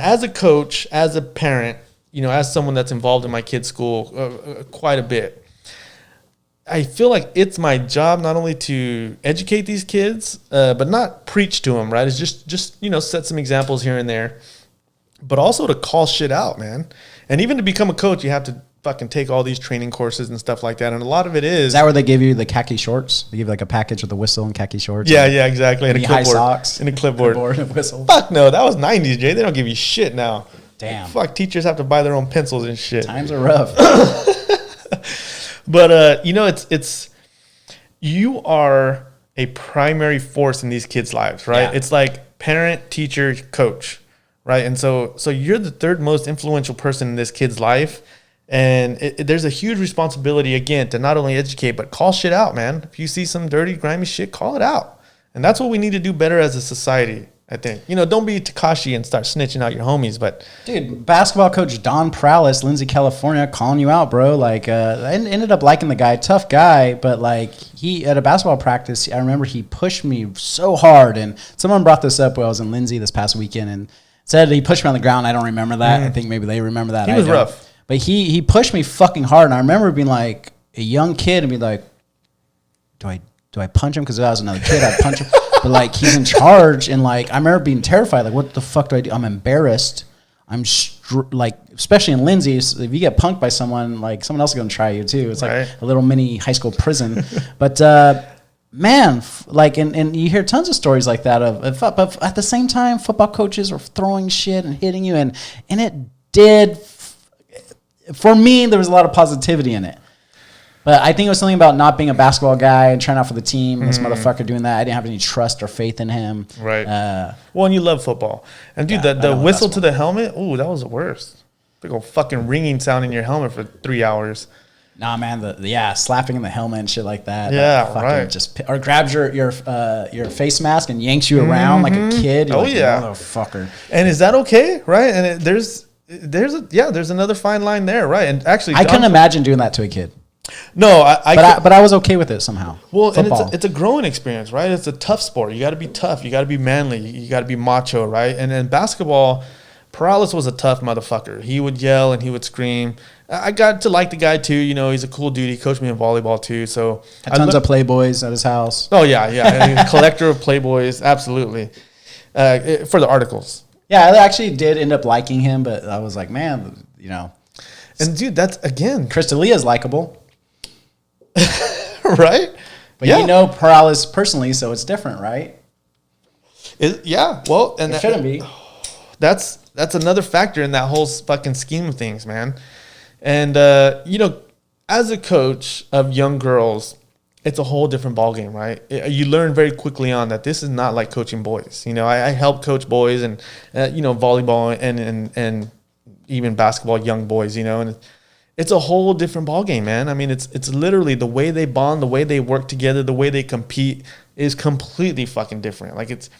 as a coach, as a parent, as someone that's involved in my kid's school quite a bit, I feel like it's my job not only to educate these kids, but not preach to them, right? It's just set some examples here and there, but also to call shit out, man. And even to become a coach, you have to fucking take all these training courses and stuff like that. And a lot of it is that where they give you the khaki shorts? They give you like a package with a whistle and khaki shorts? Yeah, exactly. And a clipboard. High socks. And a clipboard. And a whistle. Fuck no, that was 90s, Jay. They don't give you shit now. Damn. Fuck, teachers have to buy their own pencils and shit. Times are rough. But, it's you are a primary force in these kids' lives, right? Yeah. It's like parent, teacher, coach, right? And so you're the third most influential person in this kid's life. And there's a huge responsibility, again, to not only educate, but call shit out, man. If you see some dirty, grimy shit, call it out. And that's what we need to do better as a society, I think. Don't be Tekashi and start snitching out your homies, but... Dude, basketball coach Don Prowlis, Lindsay, California, calling you out, bro. Like, I ended up liking the guy. Tough guy, but, like, he, at a basketball practice, I remember he pushed me so hard. And someone brought this up when I was in Lindsay this past weekend and said he pushed me on the ground. I don't remember that. I think maybe they remember that. He was rough. But he pushed me fucking hard, and I remember being like a young kid and be like, do I punch him? Because if I was another kid, I'd punch him. But like he's in charge, and like I remember being terrified. Like, what the fuck do I do? I'm embarrassed. Like, especially in Lindsay, if you get punked by someone, like someone else is gonna try you too. It's like a little mini high school prison. But man, like, and you hear tons of stories like that but at the same time, football coaches are throwing shit and hitting you, and it did. For me, there was a lot of positivity in it. But I think it was something about not being a basketball guy and trying out for the team. This motherfucker doing that. I didn't have any trust or faith in him. Right. Well, and you love football. And, dude, the whistle to the helmet, ooh, that was the worst. Big old fucking ringing sound in your helmet for 3 hours. Nah, man, slapping in the helmet and shit like that. Yeah, right. Or grabs your face mask and yanks you around like a kid. You're motherfucker. And is that okay? Right? And there's another fine line there, right? And actually, I couldn't imagine doing that to a kid. No, but I was okay with it somehow. Well, football. And it's a growing experience, right? It's a tough sport. You got to be tough. You got to be manly. You got to be macho, right? And in basketball, Perales was a tough motherfucker. He would yell and he would scream. I got to like the guy too. He's a cool dude. He coached me in volleyball too. So had tons of Playboys at his house. Oh yeah. Collector of Playboys, absolutely. For the articles. Yeah, I actually did end up liking him, but I was like, man, And dude, that's again, Chris D'Elia's likable. Right? But Perales personally, so it's different, right? Well, and it shouldn't be. That's another factor in that whole fucking scheme of things, man. And as a coach of young girls, it's a whole different ballgame, right? You learn very quickly on that this is not like coaching boys. I help coach boys and volleyball and even basketball young boys, and it's a whole different ballgame, man. I mean, it's literally the way they bond, the way they work together, the way they compete is completely fucking different. Like, it's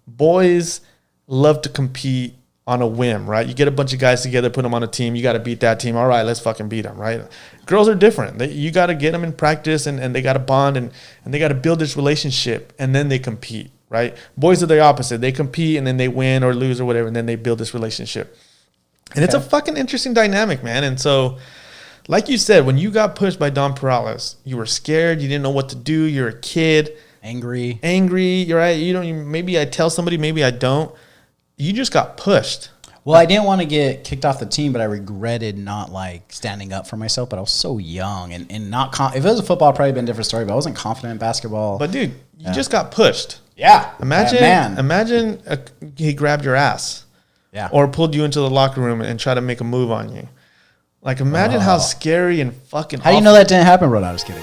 boys love to compete on a whim, right? You get a bunch of guys together, put them on a team. You got to beat that team. All right, let's fucking beat them, right? Girls are different. You got to get them in practice, and they got to bond, and they got to build this relationship, and then they compete, right? Boys are the opposite. They compete, and then they win or lose or whatever, and then they build this relationship. And it's a fucking interesting dynamic, man. And so, like you said, when you got pushed by Don Perales, you were scared. You didn't know what to do. You're a kid. Angry. You're right. Maybe I tell somebody, maybe I don't. You just got pushed. Well, I didn't want to get kicked off the team, but I regretted not standing up for myself. But I was so young and not if it was a football, it'd probably been a different story. But I wasn't confident in basketball. But dude, you just got pushed. Yeah. Imagine he grabbed your ass. Yeah. Or pulled you into the locker room and tried to make a move on you. Like, imagine how scary and fucking How do you know that didn't happen, bro? No, I'm just kidding.